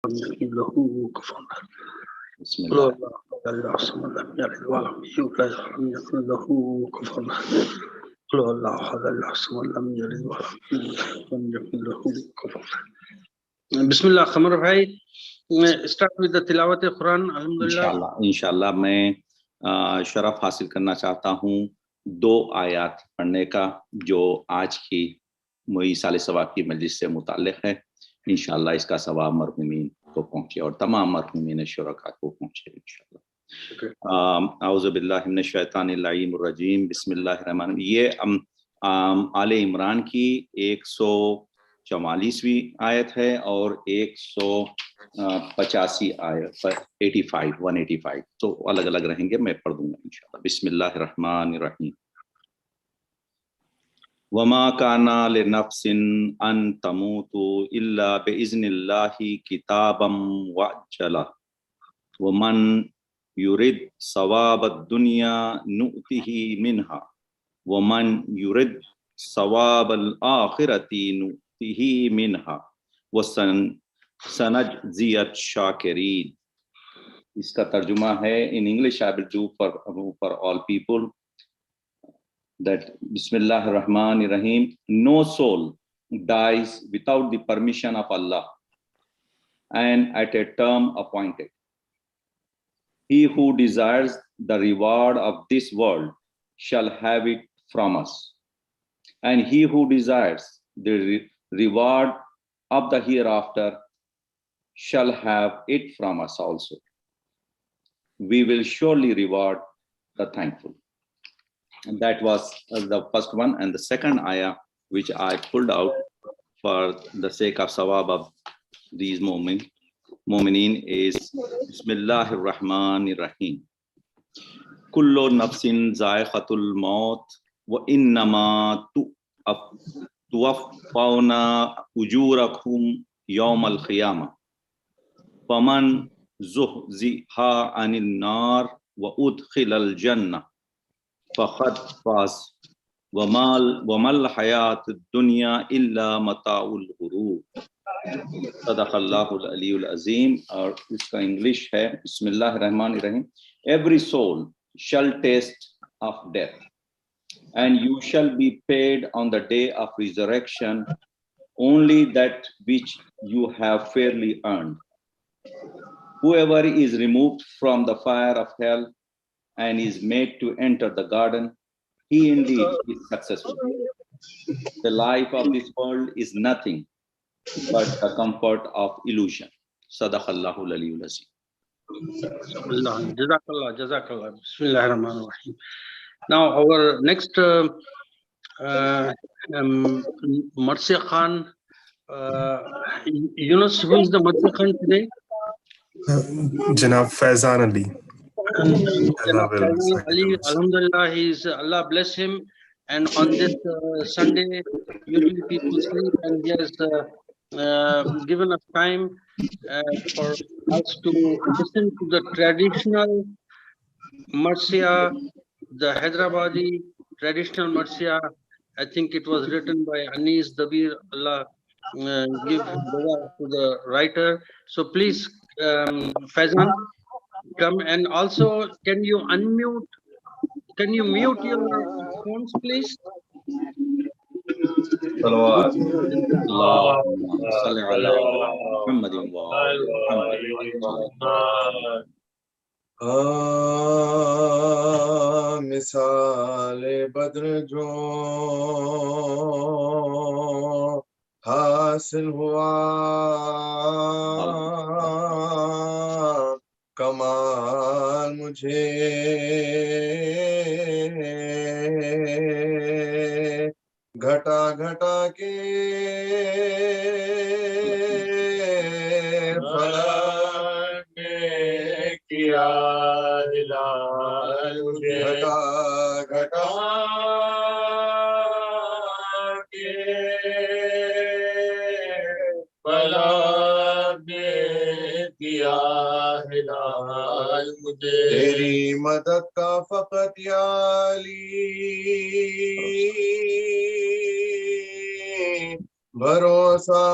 لم يكن له كفوا أحد. بسم قل هو الله. الله أحد الله الصمد لم يلد ولم يولد ولم يكن له كفوا أحد. قل هو الله أحد الله الصمد لم يلد ولم يولد ولم يكن له كفوا أحد. बिस्मिल्लाह कमर भाई, start with the तिलावत कुरान। अल्हम्दुलिल्लाह इंशाल्लाह मैं शरफ हासिल करना चाहता हूँ 2 आयत पढ़ने का जो आज की इसाले सवाब की मजलिस से मुताल्लिक़ है। इंशाल्लाह इसका सवाब मरहूमीन को पहुँचे और तमाम मरहूमीन शुरका को पहुँचे इंशाल्लाह। औज़ु बिल्लाहि मिनश शैतानिर रजीम, बिस्मिल्लाहिर रहमानिर रहीम। ये आले इमरान की 144वीं आयत है और 185 आयत पर 185 तो अलग अलग रहेंगे, मैं पढ़ दूंगा इंशाल्लाह। बिस्मिल्लाहिर रहमानिर रहीम। वमा काना लिनफ्सिन अन तमूतु इल्ला बिइज़्निल्लाहि किताबम वअजला वमन युरिद सवाबद दुनिया नुअतिही मिनहा वमन युरिद सवाबल आखिरती नुअतिही मिनहा वसनज्जियत शाकिरीन। इसका तर्जुमा है in English. I will do for all people that Bismillahir Rahmanir Rahim. No soul dies without the permission of Allah and at a term appointed. He who desires the reward of this world shall have it from us, and he who desires the reward of the hereafter shall have it from us also. We will surely reward the thankful. And that was the first one. And the second ayah which I pulled out for the sake of Sawab of these mu'mineen is Bismillahir Rahmanir Rahim. Kullu nafsin zaiqatul maut wa innama tuwaffawna ujurakum yawmal qiyamah. Faman zuhziha anil nar wa udkhilal jannah फ़क़द Faaz वमल हयातुद दुनिया इल्ला मताउल गुरूर। सदक़ल्लाहुल अलीयुल अज़ीम। और इसका English है बिस्मिल्लाहिर रहमानिर रहीम। Every soul shall taste of death, and you shall be paid on the day of resurrection only that which you have fairly earned. Whoever is removed from the fire of hell and is made to enter the garden, he indeed is successful. The life of this world is nothing but the comfort of illusion. Sadaqallahul Aliyyul Azim. Jazakallah, Jazakallah. Bismillahir Rahmanir Rahim. Now our next Marsiya Khan, Yunus, who is the Marsiya Khan today? Janab Faizan Ali. Ali, Alhamdulillah, Allah bless him. And on this Sunday, usually people sleep, and he has given us time for us to listen to the traditional Marsiya, the Hyderabadi traditional Marsiya. I think it was written by Anis Dabir. Allah give dua to the writer. So please, Faizan, come, and also can you unmute? Can you mute your phones, please? Salawat. Allahumma salli ala Muhammadin wa ali Muhammad. Misale badr jo hasil hua कमाल मुझे घटा घटा के फलक ने किया हिलाल मुझे घटा घटा के फलक ने किया हिलाल मुझे तेरी मदद का फकत या अली भरोसा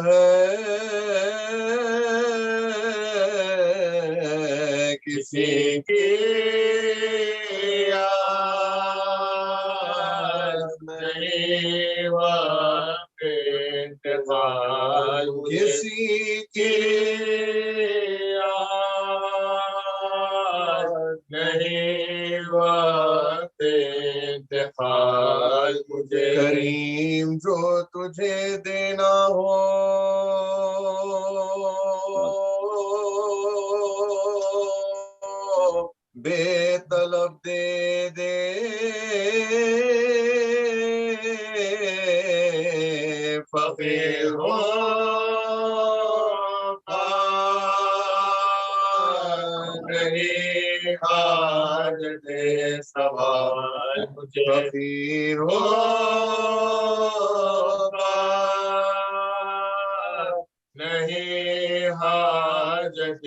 है किसी की याद नहीं, वक्त इंतकाल किसी की याद नहीं, वक्त इंतकाल मुझे। करीम जो तुझे देना हो बेतलब दे दे, फकीर हो नहीं हाजत सवाल मुझे। फकीर हो नहीं हाजत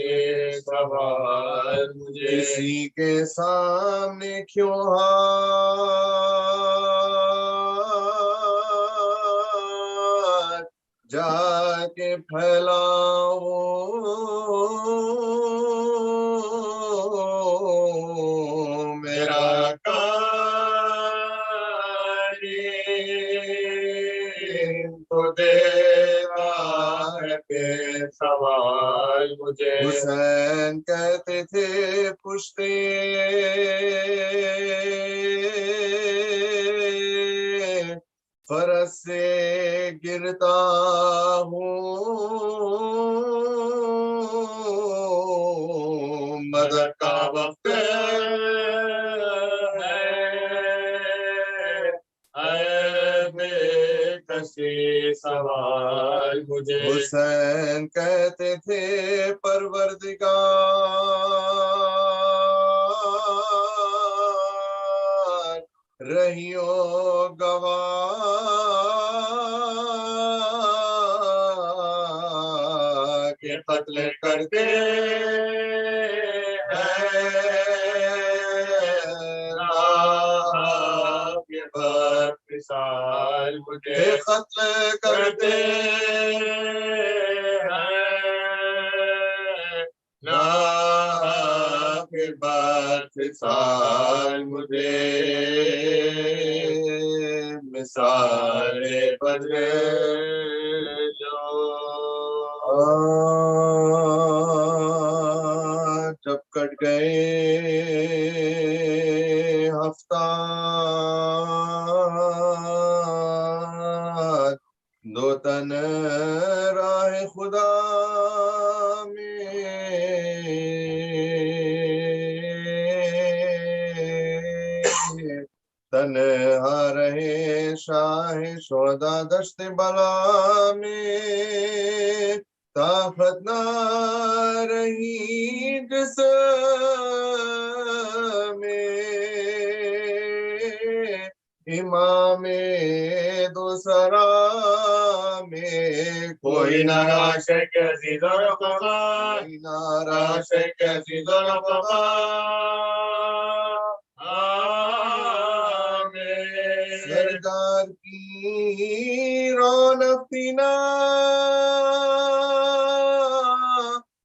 सवाल मुझे। किसी के सामने क्यों हाथ जाके फैलाओ, मेरा कारीम तो देगा है के सवाल मुझे। हुसैन कहते थे पुश्ते फरस से गिरता हूँ, मदद का वक्त है बेकसी सवाल मुझे। हुसैन कहते थे परवरदिगार रहियो गवाह के कत्ल करते साल मुझे कत्ल करते हैं ना के बाद साल मुझे। मिसाले बदले जो जब कट गए हफ्ता दो तन राह खुदा में तन्हा रहे शाह शोदा दश्त बला में, ताकत ना रही जिसमें इमामे दूसरा में कोई नाराश कैसी दरक़बा, कोई नाराश कैसी दरक़बा सरकार की रौनक बिना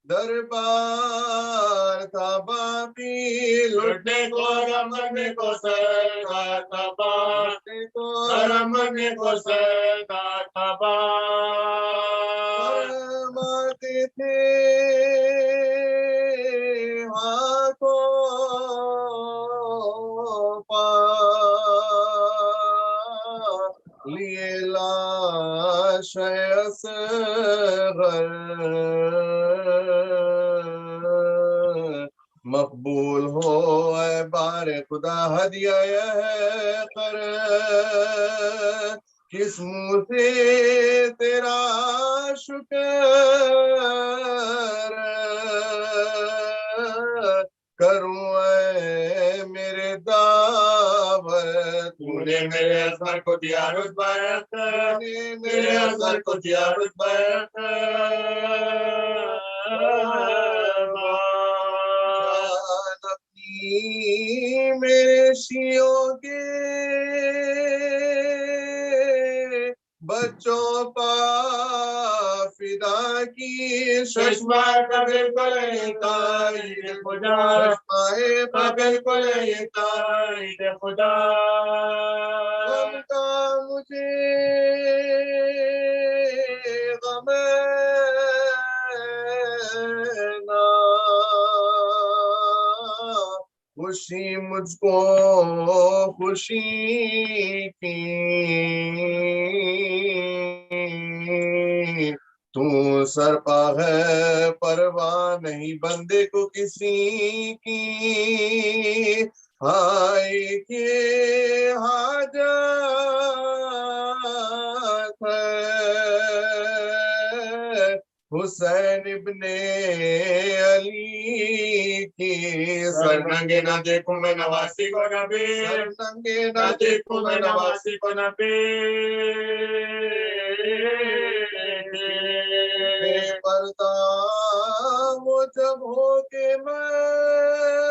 दरबार था बाकी, लुटने को रमने को सरकार था बाकी, को रमने को सरकार था बाकी थे हाथों पा लिए लाश असग़र मकबूल हो ऐ बारे खुदा हदिया कर, किस मुँह से तेरा शुक्र करूं ऐ मेरे दावत। तूने मेरे असर को दिया रुतबा, तूने मेरे असर को दिया रुतबा, मेरे शियों के बच्चों पा फिदा की चश्मा का बिल्कुल ताईद खुदा चश्माए का बिल्कुल ताईद खुदा गम का मुझे गम ना खुशी मुझको खुशी की तू सरपा है परवाह नहीं बंदे को किसी की हाय के हाजत है हुसैन इब्ने अली की सर नंगे ना देखूं मैं नवासी को नबी सर नंगे ना देखूं मैं नवासी को नबी बेपर्दा वो जब हो के मैं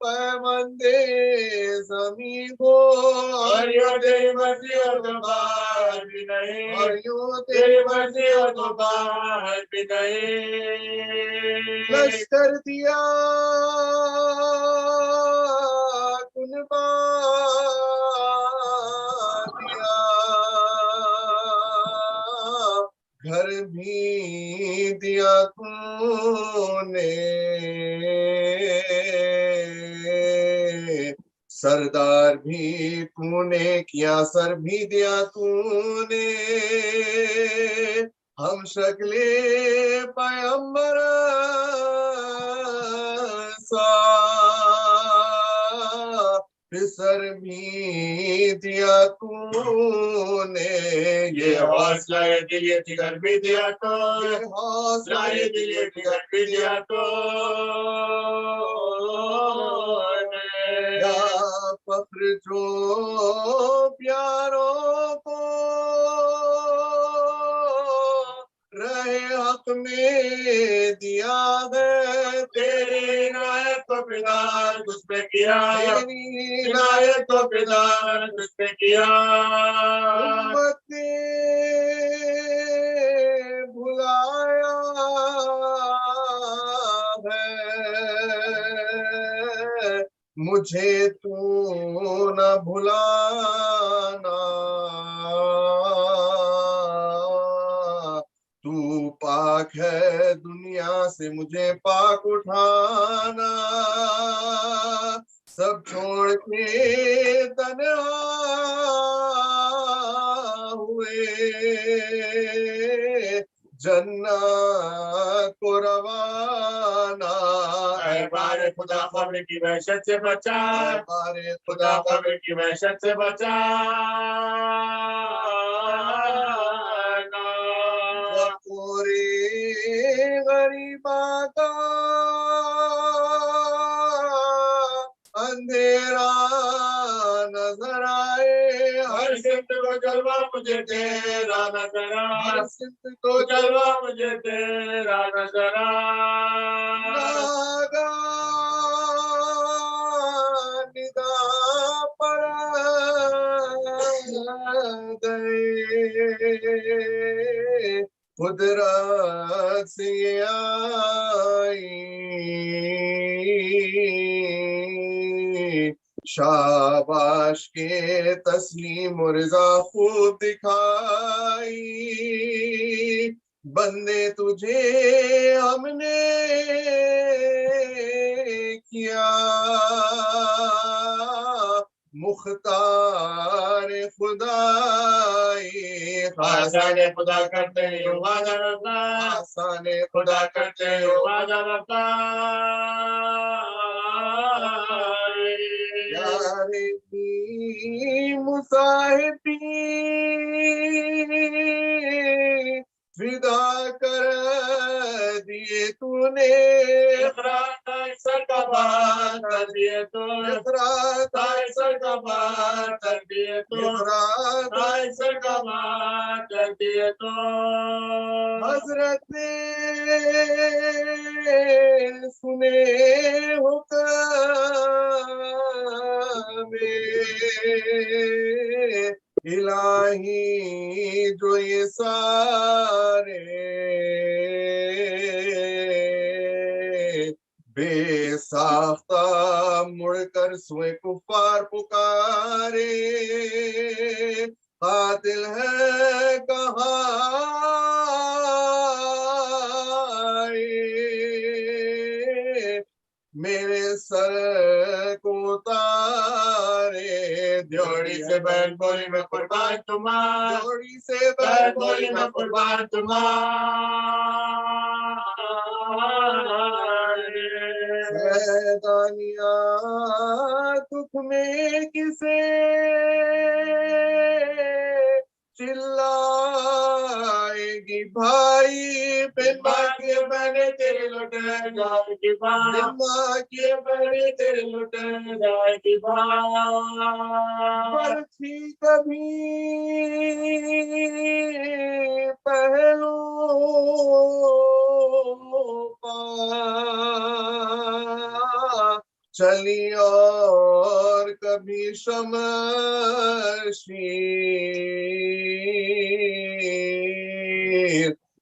पैबंदे ज़मीं को और यूं तेरी मर्ज़ी हो तो बाहर भी नहीं और यूं तेरी मर्ज़ी हो तो बाहर भी नहीं लश्कर दिया कुर्बान दिया घर भी दिया तूने सरदार भी तूने किया सर भी दिया तूने हम शक्ले पैगंबर सा सर भी दिया तूने ये हौसला ये दिल ये जिगर भी दिया तो ये हौसला ये दिल ये जिगर भी दिया तो या फख्र जो प्यारों को रहे हक में दिया है तेरी इनायत को पिदार तुझ पे किया तेरी इनायत को पिदार तुझ पे किया उम्मत ने भुलाया है मुझे तू न भुलाना तू पाक है दुनिया से मुझे पाक उठाना सब छोड़ के तन्हा हुए जन्नत को रवाना ऐ बारे खुदा खबर की वहशत से बचा बारे खुदा खबर की वहशत से बचा पूरी गरीबा का अंधेरा नजर आए हर सिमत को जलवा मुझे तेरा नजर आए हर सिमत को जलवा मुझे तेरा नजर आए निदा पर गए कुदरत से आई शाबाश के तस्लीम रिज़ा खूब दिखाई बंदे तुझे हमने किया मुख्तार खुदाई आसाने खुदा करते आसाने खुदा करते यारे की मुसाहिबी विदा कर दिए तूने सर का बात कर दिए तो सर का बात कर दिए तो सर का बात कर दिए तो हजरत ने सुने हुक्म इलाही जो ये सा बेसाख्ता मुड़कर सोए कुफार पुकारे, कातिल है कहाँ ये, मेरे सर को उतारे। जोड़ी से बैठ बोली मैं कुर्बान तुम्हारा, जोड़ी से बैठ बोली मैं कुर्बान तुम्हारे। सैदानिया दुख में किसे चिल्लाएगी भाई, बिन माँ के बने तेरे लुटे जाएगी भाई, बिन माँ के बने तेरे लुटे जाएगी भाई। बरछी कभी पहलू पा चली और कभी शमशीर,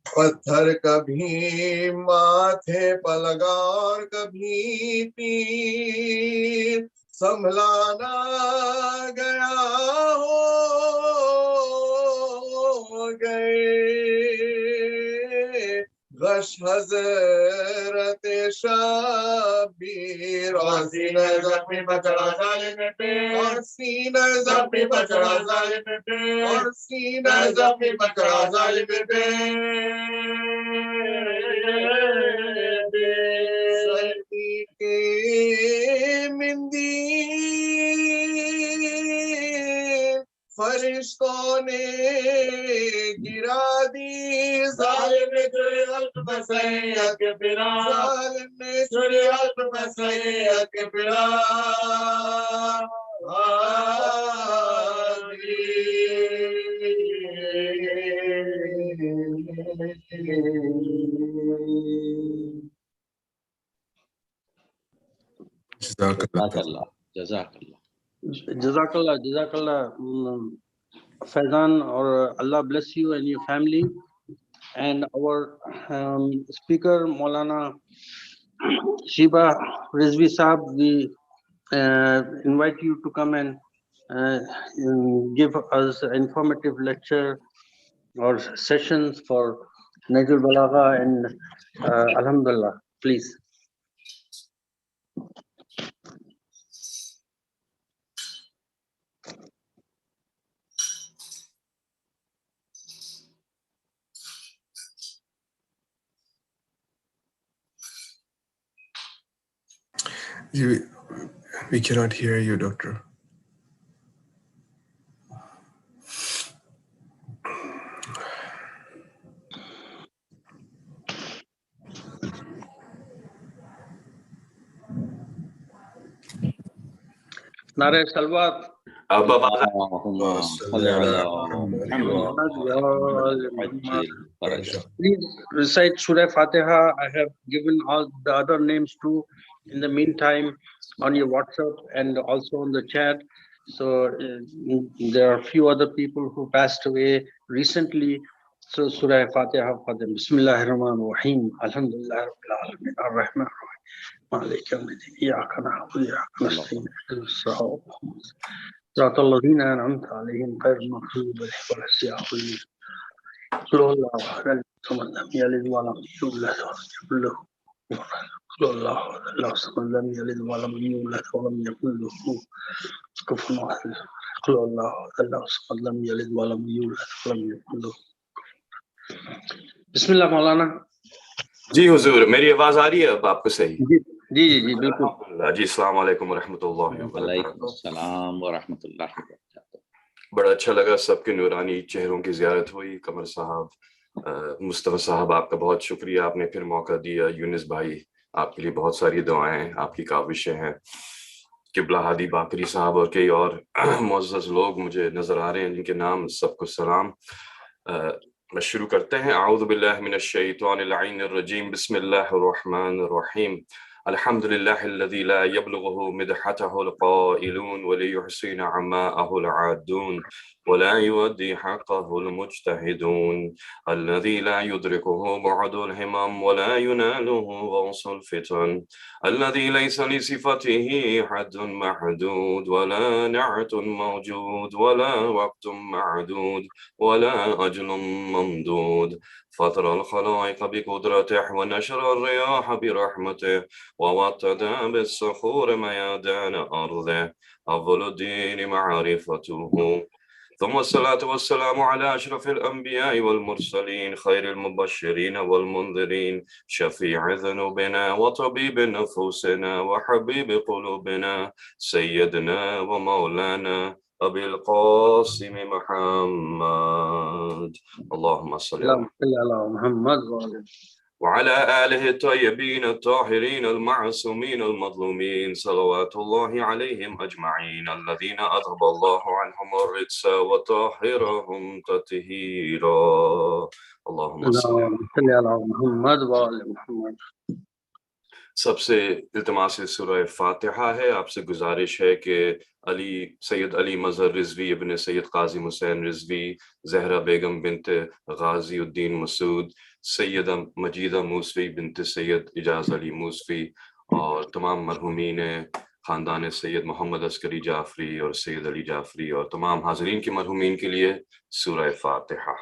पत्थर कभी माथे पर लगा और कभी तीर, संभलाना गया हो गए गश हज़रत शबीर। और सीने ज़ख्मी बचड़ा जालिम पे, और सीने ज़ख्मी बचड़ा जालिम पे, और सीने ज़ख्मी बचड़ा जालिम पे। सर्दी के मिंदी फरिश्तों ने गिरा दी, जालिम ने चुरी अल्प बसैया के पिरा, जालिम ने चुरी अल्प बसैया के पिरा। जज़ाकल्लाह, जज़ाकल्लाह। Jazakallah, Jazakallah, Faizan, or Allah bless you and your family. And our speaker, Maulana Shaeba Rezvi Sahab, we invite you to come and give us an informative lecture or sessions for Nahjul Balagha and Alhamdulillah, please. We cannot hear you, Doctor. Nare Salwat. Please recite Surah Fatiha. I have given all the other names too in the meantime on your WhatsApp and also on the chat. So there are a few other people who passed away recently. So Surah Fatiha for them. Bismillahirrahmanirrahim. Alhamdulillah Rabbil Alamin. Ar-Rahman Ar-Rahim. مالك يوم الدين إياك نعبد وإياك نستعين اهدنا الصراط صراط الذين أنعمت عليهم غير المغضوب عليهم ولا الضالين. قل هو الله أحد الصمد لم يلد ولم يولد ولم يكن له قل الله أحد الله الصمد لم يلد ولم يولد ولم يكن له كفوا أحد. قل الله أحد الله الصمد لم يلد ولم يولد ولم يكن له. بسم الله मौलाना. जी हुजूर, मेरी आवाज आ रही है अब आपको सही? जी जी जी बिल्कुल जी। अस्सलाम वालेकुम रहमतुल्लाहि व वालेकुम अस्सलाम व रहमतुल्लाहि व बरकातहू। बड़ा अच्छा लगा, सबके नूरानी चेहरों की ज़ियारत हुई। कमर साहब, मुस्तफ़ा साहब, आपका बहुत शुक्रिया, आपने फिर मौका दिया। यूनिस भाई, आपके लिए बहुत सारी दुआएं, आपकी काविशें हैं। किबला हादी बाकरी साहब और कई और मुअज़्ज़ज़ लोग मुझे नजर आ रहे हैं जिनके नाम सबको सलाम। शुरू करते हैं। आऊज़ु बिल्लाहि मिनश शैतानिर रजीम, बिस्मिल्लाहिर रहमानिर रहीम। الحمد لله الذي لا يبلغه مدحته القائلون وليحسن عماءه العادون ولا يؤدي حقه المجتهدون الذي لا يدركه بعد الهمم ولا يناله غوص الفتن الذي ليس لصفته حد محدود ولا نعت موجود ولا وقت معدود ولا أجل ممدود فطر الخلائق بقدرته ونشر الرياح برحمته ووطد بالصخور ميادان أرضه أفضل الدين معرفته ثم الصلاة والسلام على أشرف الأنبياء والمرسلين خير المبشرين والمنذرين شفيع ذنوبنا وطبيب نفوسنا وحبيب قلوبنا سيدنا ومولانا أبي القاسم محمد اللهم صل اللهم صل على محمد وعلى وعلى آله الطيبين الطاهرين المعصومين المظلومين صلوات الله عليهم أجمعين الذين أذهب الله عنهم الرجس وطهرهم تطهيرا اللهم صل على محمد وعلى محمد. सबसे इल्तिमास सूरह फातिहा है। आपसे गुजारिश है कि सैयद अली मजहर रिजवी इब्न सैयद काजी हुसैन रिजवी, जहरा बेगम बिनत गाजी उद्दीन मसूद, सैयदा मजीदा मूसवी बिनत सैयद इजाज अली मूसवी और तमाम मरहूमीन ख़ानदान सैयद मोहम्मद अस्करी जाफरी और सैयद अली जाफरी और तमाम हाज़रीन की मरहूमीन के लिए सूरह फातिहा।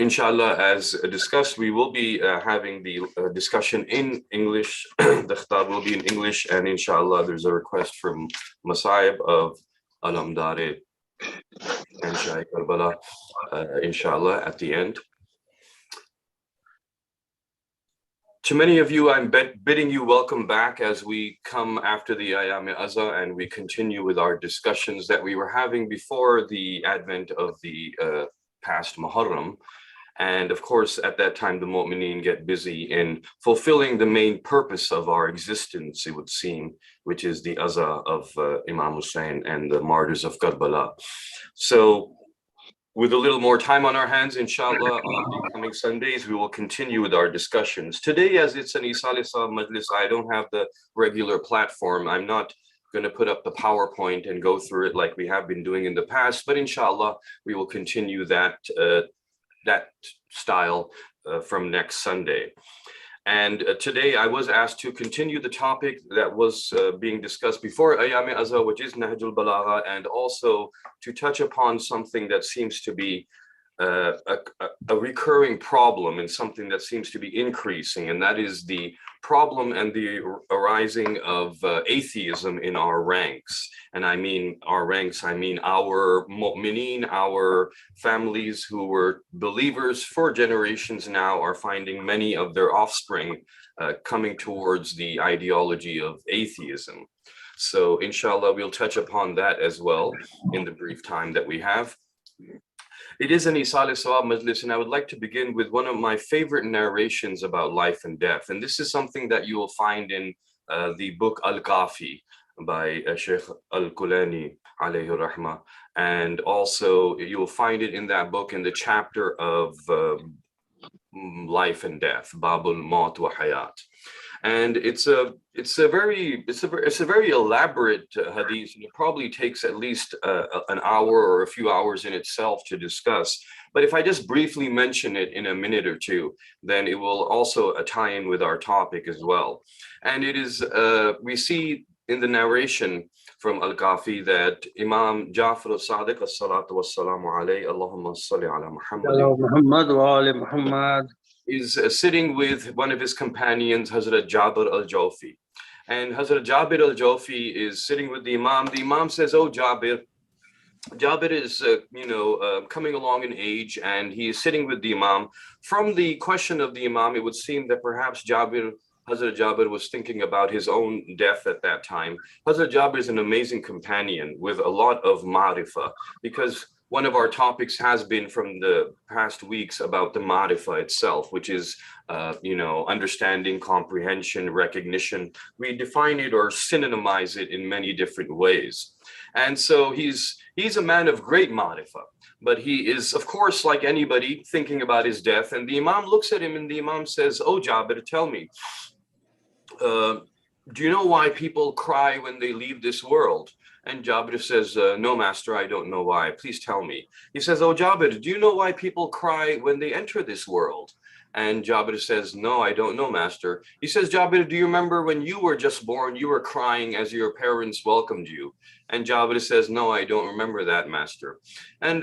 Inshallah, as discussed, we will be having the discussion in English. The khitab will be in English, and inshallah, there's a request from Masayib of Alamdare and Shaykh Karbala, inshallah, at the end. To many of you, I'm bidding you welcome back as we come after the Ayam-e-Azha and we continue with our discussions that we were having before the advent of the past Muharram. And of course, at that time, the Mu'mineen get busy in fulfilling the main purpose of our existence, it would seem, which is the Azha of Imam Hussein and the martyrs of Karbala. So with a little more time on our hands, inshallah, on the coming Sundays, we will continue with our discussions. Today, as it's an Isale Sawab Majlis, I don't have the regular platform. I'm not going to put up the PowerPoint and go through it like we have been doing in the past, but inshallah, we will continue that style from next Sunday. And today I was asked to continue the topic that was being discussed before Ayam-e-Azha, which is Nahjul Balagha, and also to touch upon something that seems to be a recurring problem and something that seems to be increasing, and that is the problem and the arising of atheism in our ranks. And I mean our ranks, I mean our mu'mineen, our families who were believers for generations now are finding many of their offspring coming towards the ideology of atheism. So inshallah, we'll touch upon that as well in the brief time that we have. It is an Isale Sawab Majlis, and I would like to begin with one of my favorite narrations about life and death. And this is something that you will find in the book Al-Kafi by Sheikh Al-Kulani, alayhi rahmah. And also you will find it in that book in the chapter of life and death, Babul Maut wa Hayat. And it's a very elaborate hadith, and it probably takes at least an hour or a few hours in itself to discuss. But if I just briefly mention it in a minute or two, then it will also tie in with our topic as well. And it is, we see in the narration from Al-Kafi that Imam Ja'far al-Sadiq as-salatu was-salamu alayhi, Allahumma salli ala Muhammad wa ala Muhammad, is sitting with one of his companions, Hazrat Jabir al-Jawfi. And Hazrat Jabir al-Jawfi is sitting with the Imam. The Imam says, "Oh, Jabir." Jabir is, coming along in age, and he is sitting with the Imam. From the question of the Imam, it would seem that perhaps Hazrat Jabir was thinking about his own death at that time. Hazrat Jabir is an amazing companion with a lot of ma'rifah, because one of our topics has been from the past weeks about the marifa itself, which is, understanding, comprehension, recognition. We define it or synonymize it in many different ways. And so he's a man of great marifa, but he is, of course, like anybody, thinking about his death. And the Imam looks at him and the Imam says, "Oh, Jabir, tell me, do you know why people cry when they leave this world?" And Jabir says, "No, master, I don't know why. Please tell me." He says, "Oh, Jabir, do you know why people cry when they enter this world?" And Jabir says, "No, I don't know, master." He says, "Jabir, do you remember when you were just born, you were crying as your parents welcomed you?" And Jabir says, "No, I don't remember that, master." And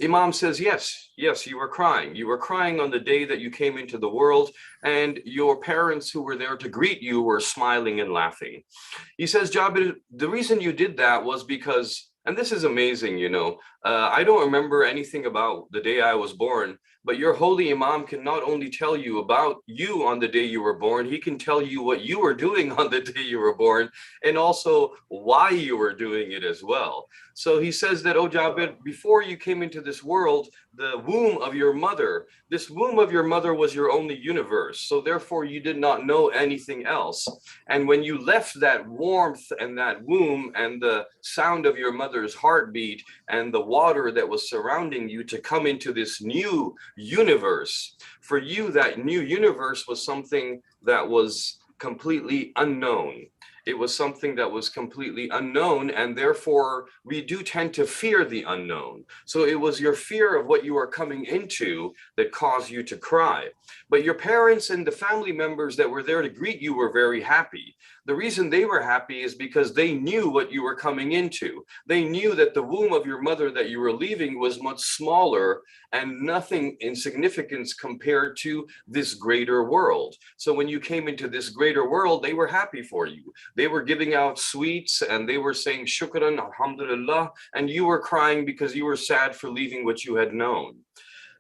Imam says, yes, you were crying. You were crying on the day that you came into the world, and your parents who were there to greet you were smiling and laughing. He says, "Jabir, the reason you did that was because," and this is amazing, I don't remember anything about the day I was born, but your holy Imam can not only tell you about you on the day you were born, he can tell you what you were doing on the day you were born, and also why you were doing it as well. So he says that, "Oh, Jabir, before you came into this world, the womb of your mother, this womb of your mother was your only universe. So therefore you did not know anything else. And when you left that warmth and that womb and the sound of your mother's heartbeat and the water that was surrounding you to come into this new universe, for you, that new universe was something that was completely unknown. It was something that was completely unknown, and therefore we do tend to fear the unknown. So it was your fear of what you are coming into that caused you to cry. But your parents and the family members that were there to greet you were very happy. The reason they were happy is because they knew what you were coming into. They knew that the womb of your mother that you were leaving was much smaller and nothing in significance compared to this greater world. So when you came into this greater world, they were happy for you. They were giving out sweets and they were saying shukran, alhamdulillah, and you were crying because you were sad for leaving what you had known.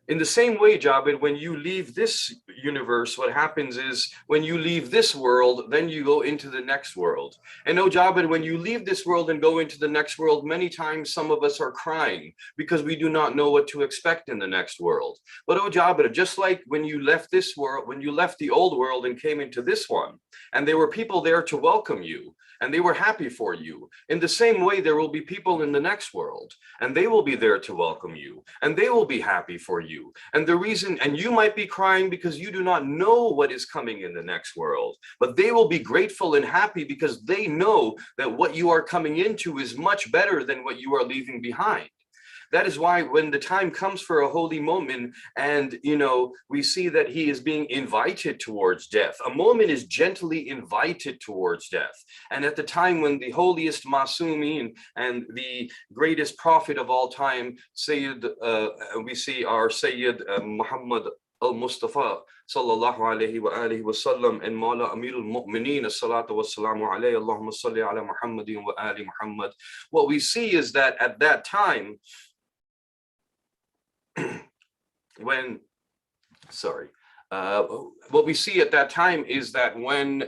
In the same way, Jabir, when you leave this universe, what happens is when you leave this world, then you go into the next world. And no, Jabir, when you leave this world and go into the next world, many times some of us are crying because we do not know what to expect in the next world. But oh, Jabir, just like when you left this world, when you left the old world and came into this one, and there were people there to welcome you, and they were happy for you. In the same way, there will be people in the next world, and they will be there to welcome you, and they will be happy for you. And the reason, and you might be crying because you do not know what is coming in the next world, but they will be grateful and happy because they know that what you are coming into is much better than what you are leaving behind. That is why when the time comes for a holy mu'min and, we see that he is being invited towards death, a mu'min is gently invited towards death. And at the time when the holiest Masumin and the greatest prophet of all time, Syed, we see our Syed Muhammad al-Mustafa sallallahu alayhi wa alihi wa sallam and Mawla Amirul Mu'mineen as-salatu was-salamu alayhi Allahumma salli ala Muhammadin wa ali Muhammad. What we see is that at that time, what we see at that time is that when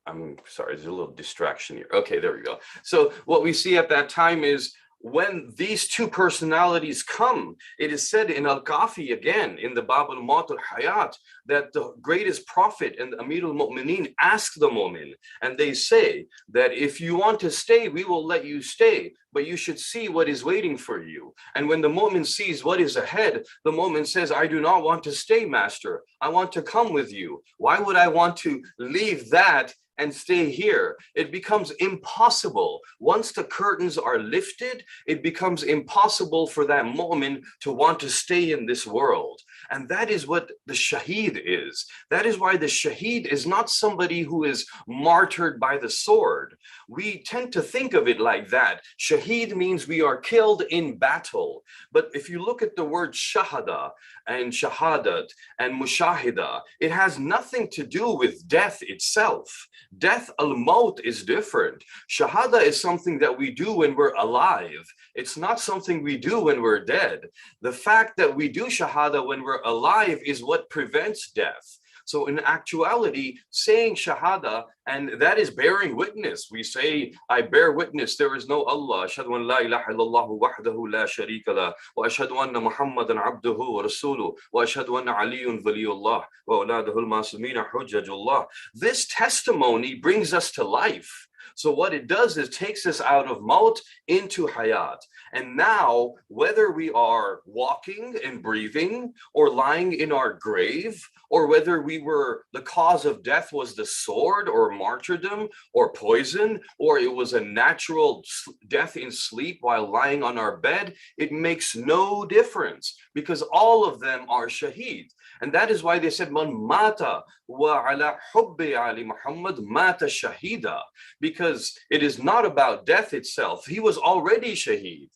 I'm sorry, there's a little distraction here. Okay, there we go. So what we see at that time is when these two personalities come, it is said in Al-Kafi again, in the Bab al-Maut al-Hayat, that the greatest prophet and Amirul Mu'mineen ask the mu'min, and they say that if you want to stay, we will let you stay, but you should see what is waiting for you. And when the mu'min sees what is ahead, the mu'min says, I do not want to stay, master. I want to come with you. Why would I want to leave that and stay here? It becomes impossible. Once the curtains are lifted, it becomes impossible for that mu'min to want to stay in this world. And that is what the shaheed is. That is why the shaheed is not somebody who is martyred by the sword. We tend to think of it like that. Shaheed means we are killed in battle. But if you look at the word shahada and shahadat and mushahida, it has nothing to do with death itself. Death al-maut is different. Shahada is something that we do when we're alive. It's not something we do when we're dead. The fact that we do shahada when we're alive is what prevents death. So in actuality, saying shahada, and that is bearing witness. We say, I bear witness there is no Allah. Ashhadu an la ilaha illallah wahdahu la sharika la, wa ashhadu anna Muhammadan abduhu wa rasuluhu, wa ashhadu anna Aliyun waliyullah, wa awladuhu al-masumina hujjajullah. This testimony brings us to life. So what it does is takes us out of maut into hayat. And now, whether we are walking and breathing or lying in our grave, or whether we were, the cause of death was the sword or martyrdom or poison, or it was a natural death in sleep while lying on our bed, it makes no difference, because all of them are shaheed. And that is why they said, Man mata wa ala hubbi ali Muhammad mata shahida, because it is not about death itself. He was already shaheed.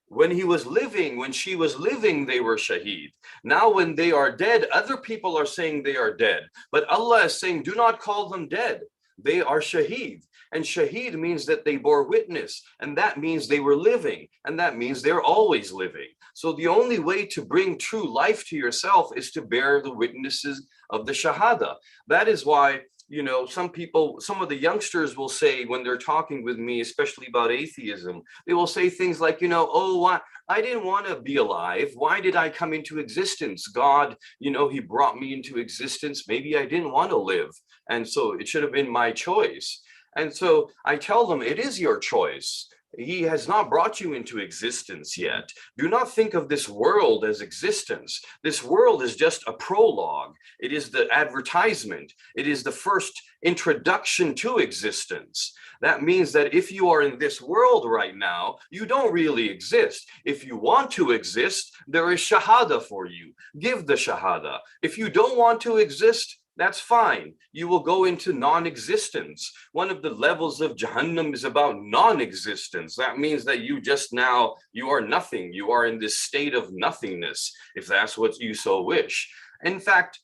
When he was living, when she was living, they were shaheed. Now when they are dead, other people are saying they are dead. But Allah is saying, do not call them dead. They are shaheed. And shaheed means that they bore witness. And that means they were living. And that means they're always living. So the only way to bring true life to yourself is to bear the witnesses of the shahada. That is why, you know, some people, some of the youngsters will say when they're talking with me, especially about atheism, they will say things like, you know, oh, I didn't want to be alive. Why did I come into existence? God, you know, he brought me into existence. Maybe I didn't want to live. And so it should have been my choice. And so I tell them, it is your choice. He has not brought you into existence yet. Do not think of this world as existence. This world is just a prologue. It is the advertisement. It is the first introduction to existence. That means that if you are in this world right now, you don't really exist. If you want to exist, there is shahada for you. Give the shahada. If you don't want to exist, that's fine. You will go into non-existence. One of the levels of Jahannam is about non-existence. That means that you just now, you are nothing. You are in this state of nothingness, if that's what you so wish. In fact,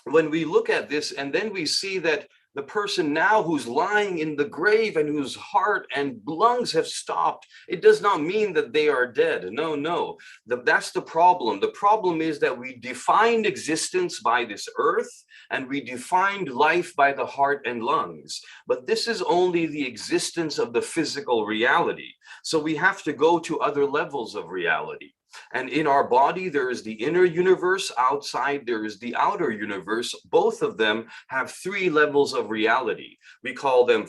when we look at this and then we see that the person now who's lying in the grave and whose heart and lungs have stopped, it does not mean that they are dead. No. That's the problem. The problem is that we defined existence by this earth and we defined life by the heart and lungs. But this is only the existence of the physical reality. So we have to go to other levels of reality. And in our body, there is the inner universe. Outside, there is the outer universe. Both of them have three levels of reality. We call them,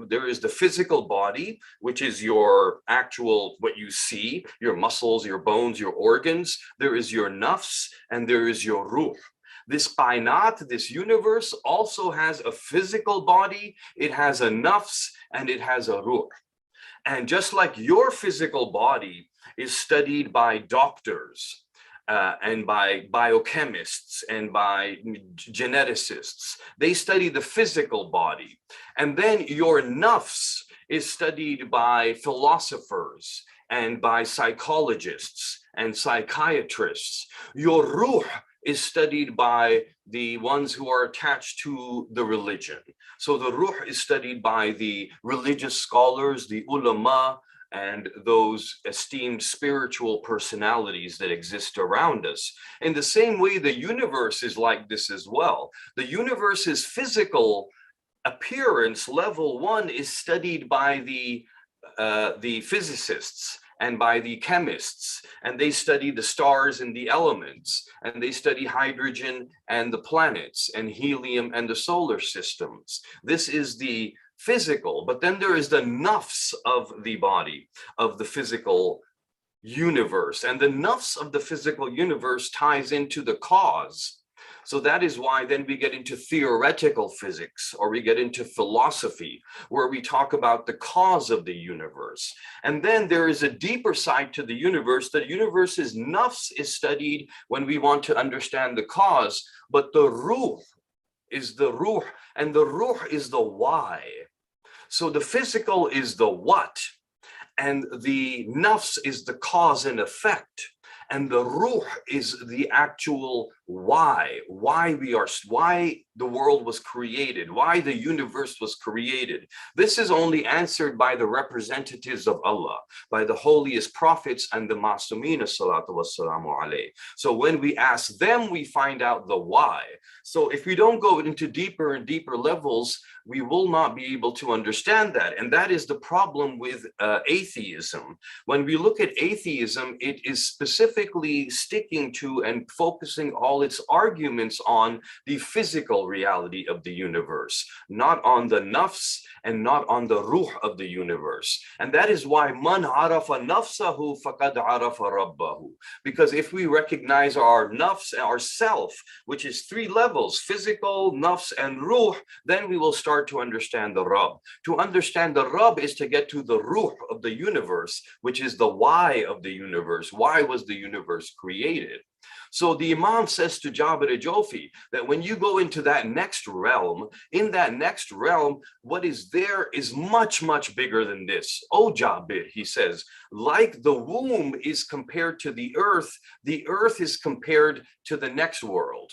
there is the physical body, which is your actual, what you see, your muscles, your bones, your organs. There is your nafs, and there is your ruh. This kainat, this universe, also has a physical body. It has a nafs, and it has a ruh. And just like your physical body is studied by doctors and by biochemists and by geneticists, they study the physical body. And then your nafs is studied by philosophers and by psychologists and psychiatrists. Your ruh is studied by the ones who are attached to the religion. So the ruh is studied by the religious scholars, the ulama, and those esteemed spiritual personalities that exist around us. In the same way, the universe is like this as well. The universe's physical appearance, level one, is studied by the physicists and by the chemists, and they study the stars and the elements, and they study hydrogen and the planets and helium and the solar systems. This is the physical, but then there is the nafs of the body, of the physical universe, and the nafs of the physical universe ties into the cause. So that is why then we get into theoretical physics, or we get into philosophy, where we talk about the cause of the universe. And then there is a deeper side to the universe. The universe's nafs is studied when we want to understand the cause, but the ruh is the ruh, and the ruh is the why. So the physical is the what, and the nafs is the cause and effect, and the ruh is the actual why the world was created, why the universe was created. This is only answered by the representatives of Allah, by the holiest prophets and the Masumeen salatu wassalamu alayh. So when we ask them, we find out the why. So if we don't go into deeper and deeper levels, we will not be able to understand that. And that is the problem with atheism. When we look at atheism, it is specifically sticking to and focusing all its arguments on the physical reality of the universe, not on the nafs and not on the ruh of the universe. And that is why man arafa nafsahu faqad arafa rabbahu. Because if we recognize our nafs, our self, which is three levels, physical, nafs, and ruh, then we will start to understand the Rabb. To understand the Rabb is to get to the ruh of the universe, which is the why of the universe. Why was the universe created? So the Imam says to Jabir Jofi that when you go into that next realm, in that next realm, what is there is much, much bigger than this. Oh, Jabir, he says, like the womb is compared to the earth is compared to the next world.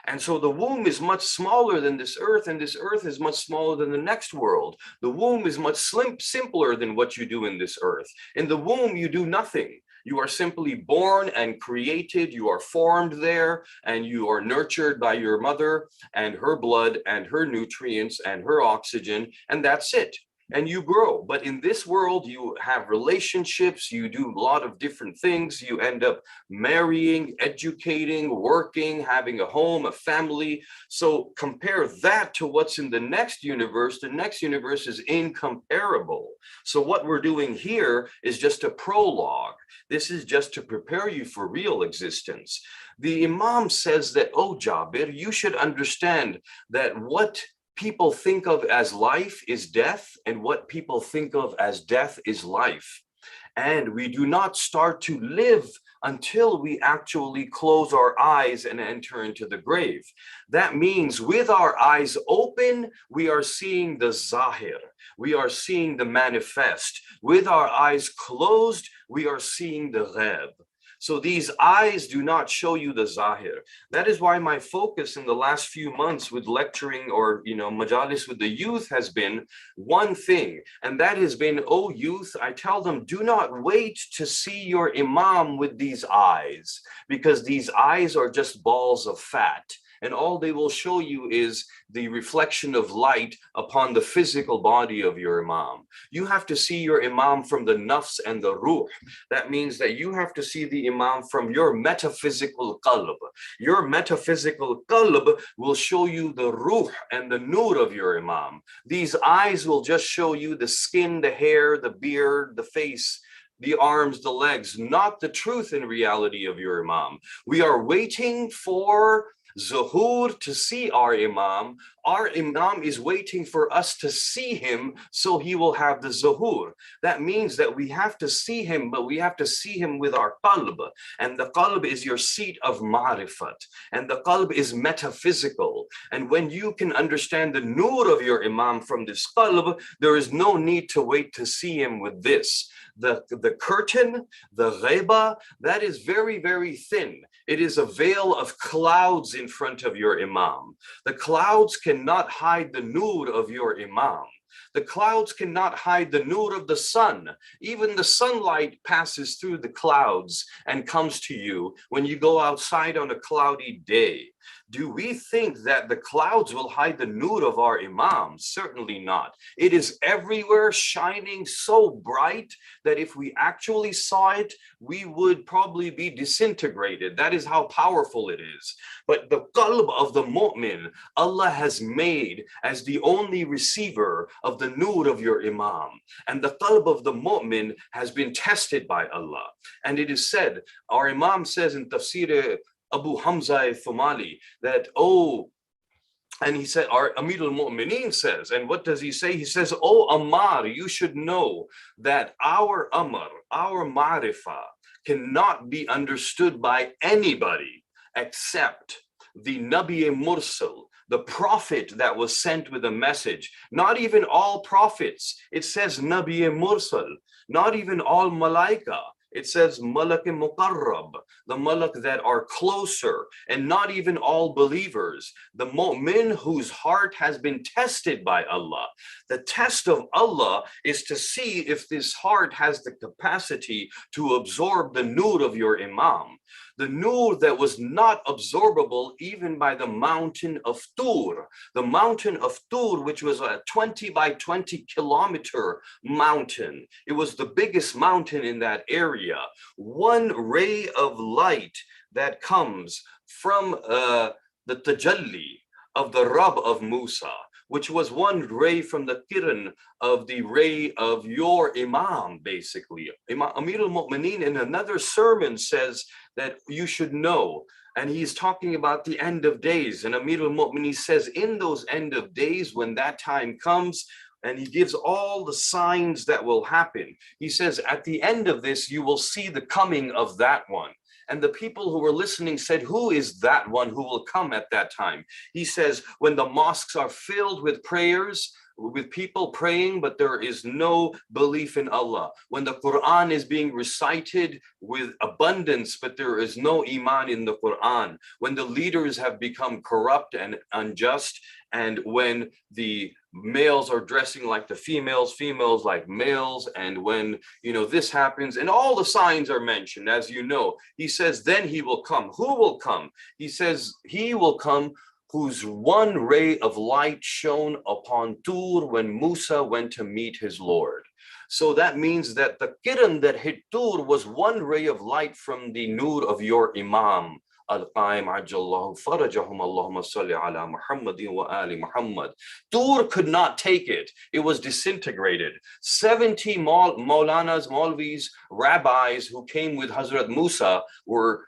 And so the womb is much smaller than this earth, and this earth is much smaller than the next world. The womb is much simpler than what you do in this earth. In the womb, you do nothing. You are simply born and created. You are formed there, and you are nurtured by your mother and her blood and her nutrients and her oxygen, and that's it. And you grow. But in this world, you have relationships, you do a lot of different things, you end up marrying, educating, working, having a home, a family. So compare that to what's in the next universe. The next universe is incomparable. So what we're doing here is just a prologue. This is just to prepare you for real existence. The Imam says that, oh, Jabir, you should understand that what people think of as life is death, and what people think of as death is life. And we do not start to live until we actually close our eyes and enter into the grave. That means with our eyes open, we are seeing the zahir. We are seeing the manifest. With our eyes closed, we are seeing the ghaib. So these eyes do not show you the zahir. That is why my focus in the last few months with lecturing or, majalis with the youth has been one thing. And that has been, oh, youth, I tell them, do not wait to see your imam with these eyes, because these eyes are just balls of fat. And all they will show you is the reflection of light upon the physical body of your imam. You have to see your imam from the nafs and the ruh. That means that you have to see the imam from your metaphysical qalb. Your metaphysical qalb will show you the ruh and the nur of your imam. These eyes will just show you the skin, the hair, the beard, the face, the arms, the legs, not the truth and reality of your imam. We are waiting for Zuhur to see our Imam. Our Imam is waiting for us to see him so he will have the Zuhur. That means that we have to see him, but we have to see him with our qalb. And the qalb is your seat of ma'rifat. And the qalb is metaphysical. And when you can understand the nur of your Imam from this qalb, there is no need to wait to see him with this. The curtain, the ghaiba, that is very, very thin. It is a veil of clouds in front of your imam. The clouds cannot hide the nur of your imam. The clouds cannot hide the nur of the sun. Even the sunlight passes through the clouds and comes to you when you go outside on a cloudy day. Do we think that the clouds will hide the nur of our imam? Certainly not. It is everywhere, shining so bright that if we actually saw it, we would probably be disintegrated. That is how powerful it is. But the qalb of the mu'min, Allah has made as the only receiver of the nur of your imam. And the qalb of the mu'min has been tested by Allah. And it is said, our imam says in Tafsir Abu Hamza Thumali that, and he said, our Amir al-Mu'mineen says, and what does he say? He says, oh Ammar, you should know that our Amr, our Ma'rifah cannot be understood by anybody except the Nabi Mursal, the prophet that was sent with a message. Not even all prophets. It says Nabi Mursal, not even all Malaika. It says malak muqarrab, the malak that are closer, and not even all believers. The mu'min whose heart has been tested by Allah. The test of Allah is to see if this heart has the capacity to absorb the nur of your imam. The nur that was not absorbable even by the mountain of Tur. The mountain of Tur, which was a 20 by 20 kilometer mountain. It was the biggest mountain in that area. One ray of light that comes from the tajalli of the Rabb of Musa, which was one ray from the kiran of the ray of your imam, basically. Amir al-Mu'mineen in another sermon says that you should know, and he's talking about the end of days, and Amir al-Mu'mineen says in those end of days, when that time comes, and he gives all the signs that will happen. He says, at the end of this, you will see the coming of that one. And the people who were listening said, who is that one who will come at that time? He says, when the mosques are filled with prayers, with people praying, but there is no belief in Allah. When the Quran is being recited with abundance, but there is no iman in the Quran. When the leaders have become corrupt and unjust, and when the males are dressing like the females, females like males, and when, you know, this happens, and all the signs are mentioned, as you know, he says, then he will come. Who will come? He says, he will come whose one ray of light shone upon Tur when Musa went to meet his Lord. So that means that the kiran that hit Tur was one ray of light from the nur of your imam. Al-Qaim Ajjallahu Farajahum Allahumma salli ala Muhammadin wa ali Muhammad. Tur could not take it. It was disintegrated. 70 Maulanas, Maulvis, rabbis who came with Hazrat Musa were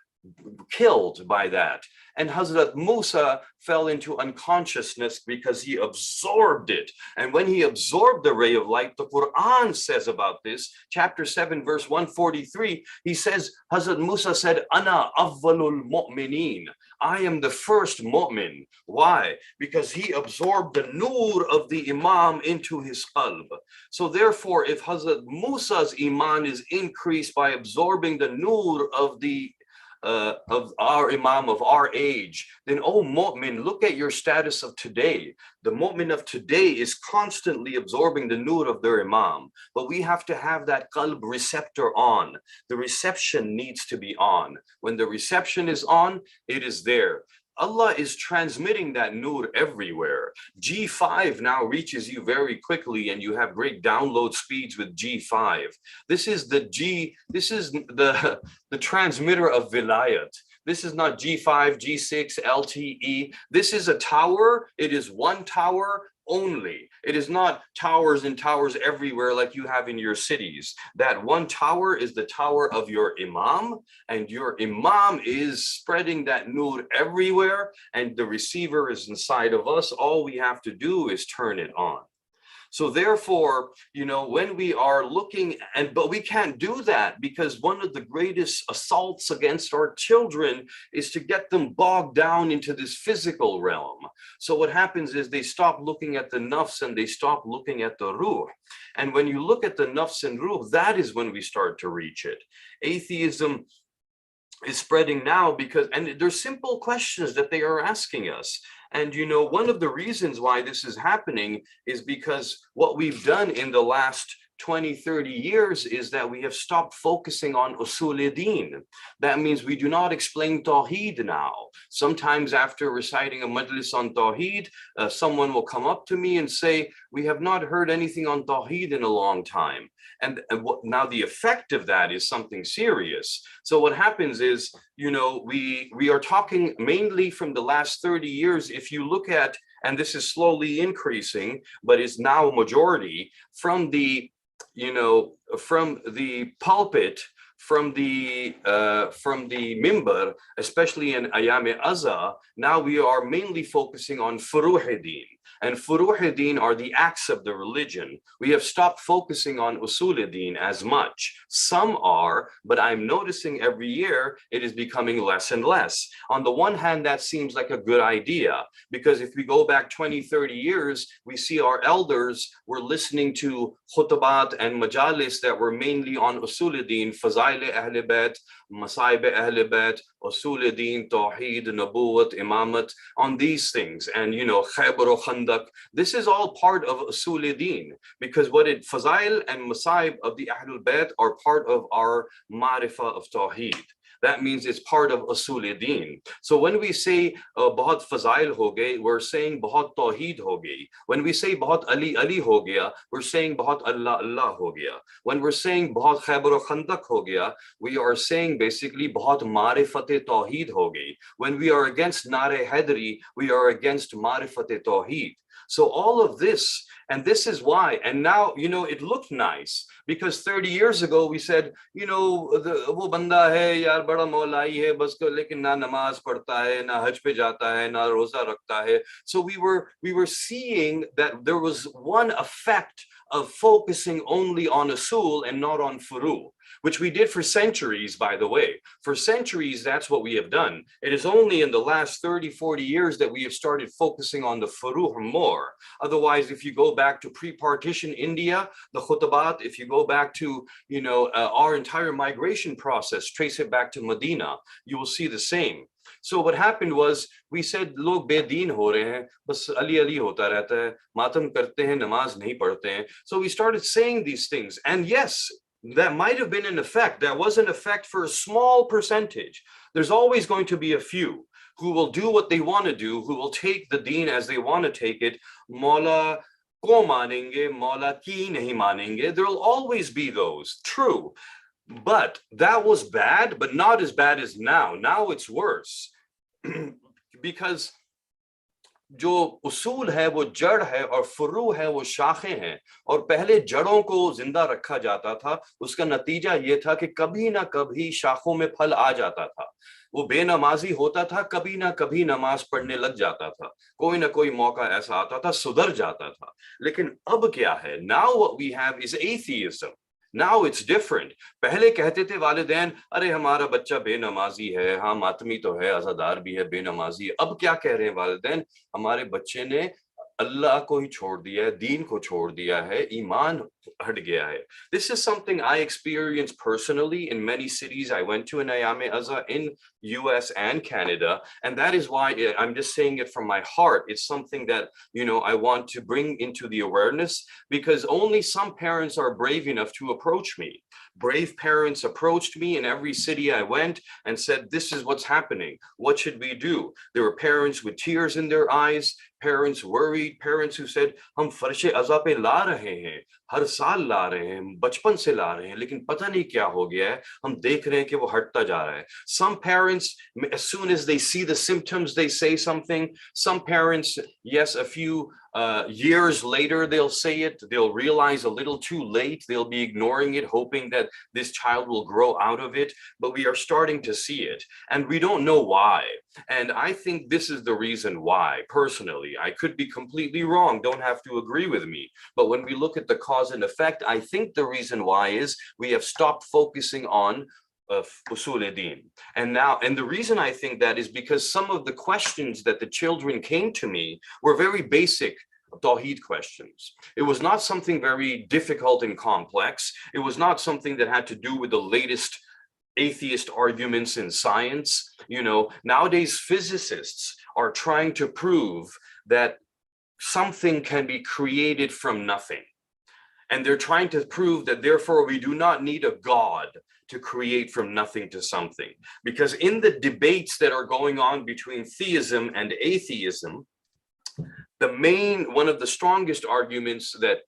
killed by that. And Hazrat Musa fell into unconsciousness because he absorbed it. And when he absorbed the ray of light, the Quran says about this, chapter 7, verse 143, he says, Hazrat Musa said, Ana awwalul mu'mineen. I am the first mu'min. Why? Because he absorbed the nur of the imam into his qalb. So therefore, if Hazrat Musa's iman is increased by absorbing the nur of our imam of our age, then oh mu'min, look at your status of today. The mu'min of today is constantly absorbing the nur of their imam, but we have to have that qalb receptor on. The reception needs to be on. When the reception is on, it is there. Allah is transmitting that nur everywhere. G5 now reaches you very quickly, and you have great download speeds with G5. This is the transmitter of vilayat. This is not G5, G6, LTE. This is a tower. It is one tower only. It is not towers and towers everywhere like you have in your cities. That one tower is the tower of your imam, and your imam is spreading that nur everywhere, and the receiver is inside of us. All we have to do is turn it on. So therefore, you know, when we are looking, but we can't do that because one of the greatest assaults against our children is to get them bogged down into this physical realm. So what happens is they stop looking at the nafs and they stop looking at the ruh. And when you look at the nafs and ruh, that is when we start to reach it. Atheism is spreading now because, and there's simple questions that they are asking us. And, you know, one of the reasons why this is happening is because what we've done in the last 20, 30 years is that we have stopped focusing on usul-e-din. That means we do not explain Tawheed now. Sometimes after reciting a Majlis on Tawheed, someone will come up to me and say, we have not heard anything on Tawheed in a long time. And now the effect of that is something serious. So what happens is, you know, we are talking mainly from the last 30 years. If you look at, and this is slowly increasing, but is now a majority from the, you know, from the pulpit, from the mimbar, especially in Ayam-e-Azza, now we are mainly focusing on furuh-e-din. And furuh-e-din are the acts of the religion. We have stopped focusing on usul-e-din as much. Some are, but I'm noticing every year it is becoming less and less. On the one hand, that seems like a good idea, because if we go back 20, 30 years, we see our elders were listening to khutbat and majalis that were mainly on Usul Deen, Fazail Ahl Bayt, Masaib Ahl Bayt, Usul Deen, Tawheed, Nabuwat, Imamat, on these things. And, you know, Khaybar o Khandak, this is all part of Usul Deen, because what it, Fazail and Masaib of the Ahlul Bayt are part of our Ma'rifah of Tawheed. That means it's part of Usul Deen. So when we say Bahut Fazail ho gaye, we're saying Bahut Tawheed ho gayi. When we say Bahut Ali Ali ho gaya, we're saying Bahut Allah Allah ho gaya. When we're saying Bahut Khaybar o Khandak ho gaya, we are saying basically Bahut Ma'rifat Tawheed ho gayi. When we are against Nare Haidari, we are against Ma'rifat Tawheed. So all of this, and this is why, and now, you know, it looked nice, because 30 years ago we said, you know, wo banda hai, yaar bada maulai hai, bas ko, lekin na namaz padhta hai, na hajj pe jata hai, na roza rakhta hai. So we were seeing that there was one effect of focusing only on usul and not on furu, which we did for centuries, by the way. For centuries, that's what we have done. It is only in the last 30, 40 years that we have started focusing on the furuh more. Otherwise, if you go back to pre-partition India, the khutabat, if you go back to, you know, our entire migration process, trace it back to Medina, you will see the same. So what happened was, we said, log bedeen ho rahe hain, bas Ali Ali hota rehta hai, matam karte hain, namaz nahi padhte hain. So we started saying these things, and yes, that might have been an effect. That was an effect for a small percentage. There's always going to be a few who will do what they want to do, who will take the deen as they want to take it. Maula ko manenge, maula ki nahi manenge. There will always be those, true. But that was bad, but not as bad as now. Now it's worse. Because जो उसूल है वो जड़ है और फुरू है वो शाखें हैं, और पहले जड़ों को जिंदा रखा जाता था, उसका नतीजा ये था कि कभी ना कभी शाखों में फल आ जाता था। वो बेनमाजी होता था, कभी ना कभी नमाज पढ़ने लग जाता था, कोई ना कोई मौका ऐसा आता था, सुधर जाता था। लेकिन अब क्या है? Now what we have is atheism. Now it's different. पहले कहते थे वालिदैन, अरे हमारा बच्चा बेनमाजी है, हाँ मातमी तो है, अज़ादार भी है, बेनमाजी है। अब क्या कह रहे हैं वालिदैन? हमारे बच्चे ने अल्लाह को ही छोड़ दिया है, दीन को छोड़ दिया है, ईमान हट गया है. This is something I experienced personally in many cities I went to in Ayame Azza in US and Canada, and that is why I'm just saying it from my heart. It's something that, you know, I want to bring into the awareness, because only some parents are brave enough to approach me. Brave parents approached me in every city I went and said, this is what's happening. What should we do? There were parents with tears in their eyes, parents worried, parents who said, हम फर्शे अज़ा पे ला रहे हैं, हर साल ला रहे हैं, बचपन से ला रहे हैं, लेकिन पता नहीं क्या हो गया है, हम देख रहे हैं कि वो हटता जा रहा है. Some parents, as soon as they see the symptoms, they say something. Some parents, yes, a few years later, they'll say it, they'll realize a little too late, they'll be ignoring it, hoping that this child will grow out of it, but we are starting to see it, and we don't know why. And I think this is the reason why, personally. I could be completely wrong, don't have to agree with me, but when we look at the cause and effect, I think the reason why is we have stopped focusing on usul din. And the reason I think that is because some of the questions that the children came to me were very basic Tawheed questions. It was not something very difficult and complex. It was not something that had to do with the latest atheist arguments in science. You know, nowadays physicists are trying to prove that something can be created from nothing. And they're trying to prove that therefore we do not need a God to create from nothing to something. Because in the debates that are going on between theism and atheism, one of the strongest arguments that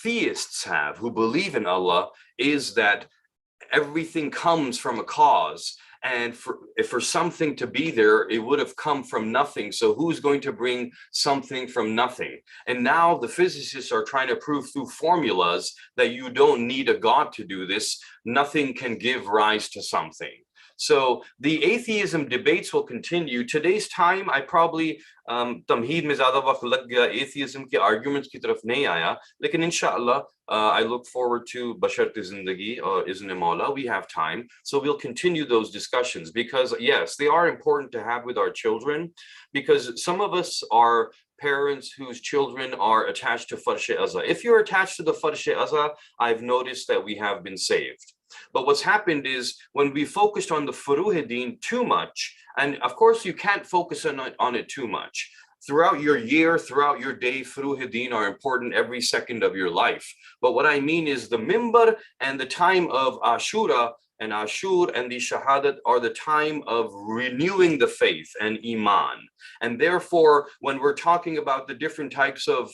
theists have who believe in Allah is that everything comes from a cause, and for something to be there, it would have come from nothing. So who's going to bring something from nothing? And now the physicists are trying to prove through formulas that you don't need a God to do this. Nothing can give rise to something. So the atheism debates will continue. Today's time, I probably tamheed mein zyada waqt lag gaya, atheism ke arguments ki taraf nahi aaya, lekin inshallah I look forward to basharte zindagi or izne maula, we have time, so we'll continue those discussions, because yes, they are important to have with our children, because some of us are parents whose children are attached to Farsh Azza. If you're attached to the Farsh Azza, I've noticed that we have been saved. But what's happened is when we focused on the Furuhideen too much, and of course you can't focus on it too much. Throughout your year, throughout your day, Furuhideen are important every second of your life. But what I mean is the Mimbar and the time of Ashura and Ashur and the Shahadat are the time of renewing the faith and Iman. And therefore, when we're talking about the different types of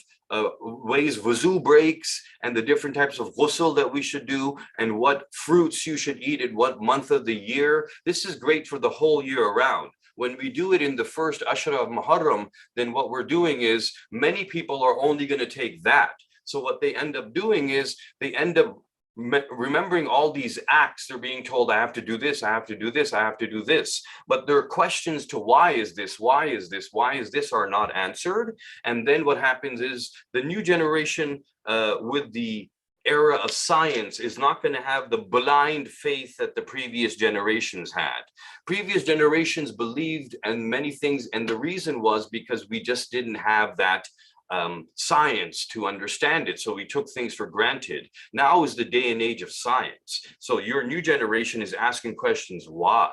ways wuzu breaks and the different types of ghusl that we should do and what fruits you should eat in what month of the year, this is great for the whole year around. When we do it in the first Ashra of Muharram, then what we're doing is many people are only going to take that. So what they end up doing is they end up remembering all these acts. They're being told, I have to do this, I have to do this, I have to do this. But their questions to why is this, why is this, why is this are not answered. And then what happens is the new generation with the era of science is not going to have the blind faith that the previous generations had. Previous generations believed in many things, and the reason was because we just didn't have that science to understand it. So we took things for granted. Now is the day and age of science. So your new generation is asking questions, why?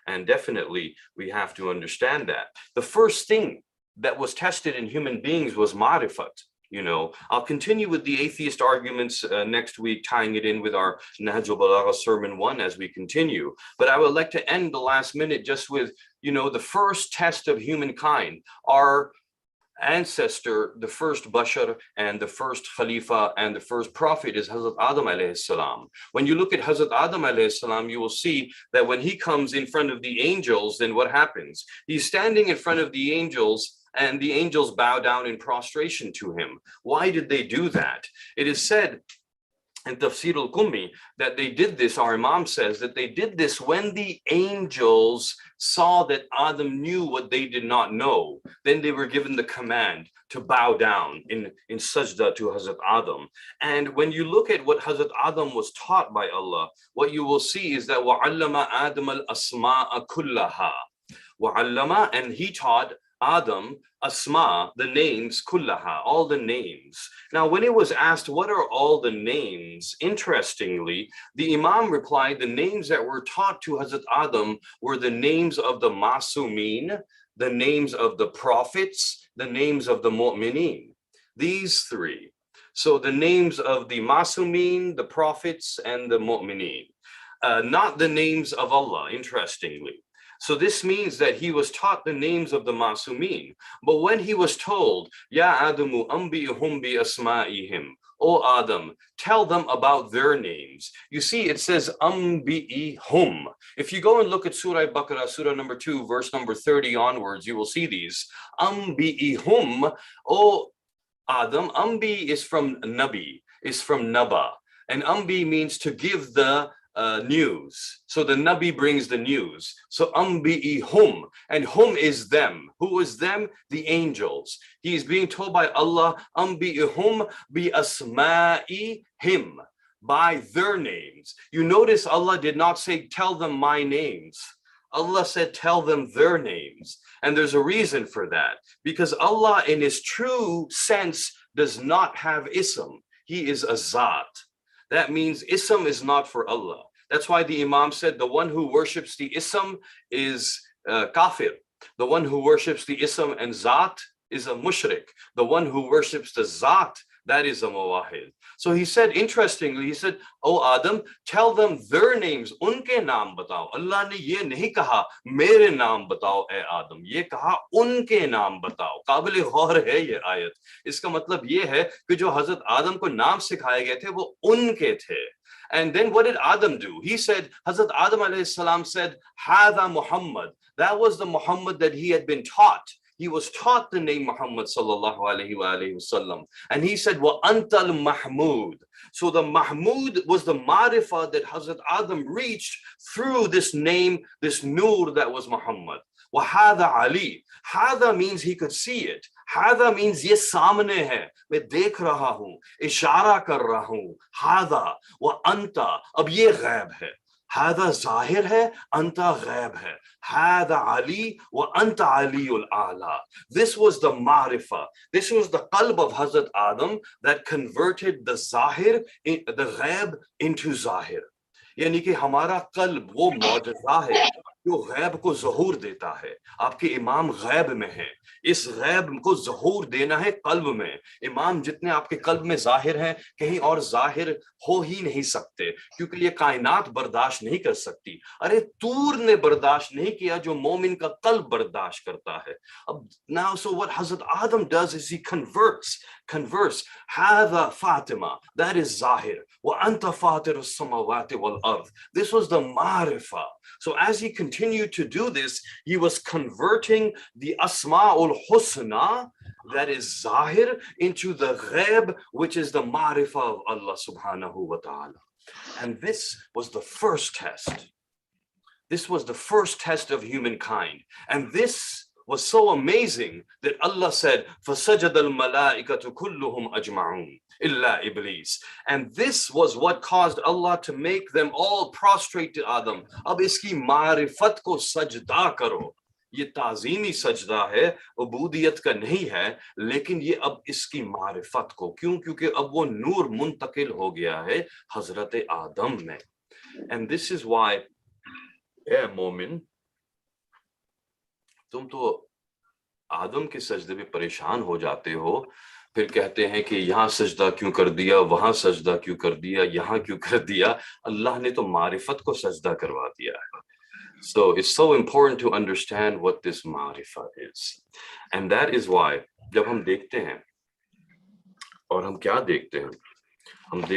And definitely we have to understand that. The first thing that was tested in human beings was marifat. You know, I'll continue with the atheist arguments next week, tying it in with our Nahjul Balagha Sermon 1 as we continue. But I would like to end the last minute just with, you know, the first test of humankind. Our ancestor, the first Bashar and the first Khalifa and the first Prophet is Hazrat Adam alayhi salam. When you look at Hazrat Adam alayhi salam, you will see that when he comes in front of the angels, then what happens? He's standing in front of the angels and the angels bow down in prostration to him. Why did they do that? It is said in Tafsir al-Qummi that they did this, our Imam says that they did this when the angels saw that Adam knew what they did not know. Then they were given the command to bow down in sajda to Hazrat Adam. And when you look at what Hazrat Adam was taught by Allah, what you will see is that وَعَلَّمَ آدَمَ الْأَسْمَاءَ كُلَّهَا. وَعَلَّمَ, and he taught Adam asma, the names, kullaha, all the names. Now, when it was asked, what are all the names? Interestingly, the Imam replied, the names that were taught to Hazrat Adam were the names of the Masumin, the names of the prophets, the names of the Mu'mineen. These three. So the names of the Masumin, the prophets, and the Mu'mineen. Not the names of Allah, interestingly. So this means that he was taught the names of the Masumin. But when he was told, Ya Adamu anbi'hum bi asma'ihim, O Adam, tell them about their names. You see, it says anbi'hum. If you go and look at Surah Baqarah, Surah number 2, verse number 30 onwards, you will see these. Anbi'hum, O Adam. Anbi is from Nabi, is from Naba. And Anbi means to give the news. So the Nabi brings the news. So hum, and hum is them. Who is them? The angels. He is being told by Allah, hum bi asma'i him, by their names. You notice Allah did not say, tell them my names. Allah said, tell them their names. And there's a reason for that. Because Allah in his true sense does not have ism. He is a zat. That means ism is not for Allah. That's why the Imam said the one who worships the ism is kafir. The one who worships the ism and zat is a mushrik. The one who worships the zat, that is a muwahid. So he said, interestingly, he said, oh Adam, tell them their names. Unke naam batao. Allah ne ye nahi kaha, mere naam batao e Adam. Ye kaha, unke naam batao. Qabil ghaur hai ye ayat. Iska matlab ye hai ki jo Hazrat Adam ko naam sikhaye gaye the, wo unke the. And then what did Adam do? He said, Hazrat Adam alayhi salam said, Hada Muhammad. That was the Muhammad that he had been taught. He was taught the name Muhammad sallallahu alayhi wa alayhi wasallam. And he said, Wa antal Mahmud. So the Mahmud was the marifah that Hazrat Adam reached through this name, this nur that was Muhammad. Wa hada Ali. Hada means he could see it. Hada means ye samne hai, मैं देख रहा हूं, इशारा कर रहा हूं, हादा व अंता, अब ये गैब है. हादा जाहिर है, अंता गैब है. हादा Ali wa anta Aliul A'la. This was the ma'rifah. This was the qalb of Hazrat Adam that converted the zahir, the ghaib into zahir. यानी कि हमारा कल्ब वो मौजज़ा है जो गैब को ज़हूर देता है. आपके इमाम गैब में है, इस गैब को ज़हूर देना है कल्ब में. इमाम जितने आपके कल्ब में जाहिर हैं, कहीं और जाहिर हो ही नहीं सकते, क्योंकि ये कायनात बर्दाश्त नहीं कर सकती. अरे तूर ने बर्दाश्त नहीं किया जो मोमिन का कल्ब बर्दाश्त करता है. अब now so what Hazrat Adam does is he converts hadha Fatima, that is zahir, wa anta fatir as-samawati wal ard. This was the ma'rifah. So as he continued to do this, he was converting the Asma'ul Husna, that is Zahir, into the Ghaib, which is the Ma'rifah of Allah subhanahu wa ta'ala. And this was the first test. This was the first test of humankind. And this was so amazing that Allah said, فَسَجَدَ الْمَلَائِكَةُ كُلُّهُمْ أَجْمَعُونَ إِلَّا إِبْلِيسَ. And this was what caused Allah to make them all prostrate to Adam. Ab iski ma'rifat ko sajda karo. ये ताज़ीमी सजदा है, उबूदियत का नहीं है, लेकिन ये अब इसकी मारिफत को. क्यों? क्योंकि अब वो नूर मुंतकिल हो गया है हजरत आदम में. And this is why, ए मोमिन, तुम तो आदम के सजदे पे परेशान हो जाते हो, फिर कहते हैं कि यहाँ सजदा क्यों कर दिया, वहां सजदा क्यों कर दिया, यहाँ क्यों कर दिया. अल्लाह ने तो मारिफत को सजदा करवा दिया है. So it's so important to understand what this ma'rifah is. And that is why जब हम देखते हैं, और हम क्या देखते हैं, हम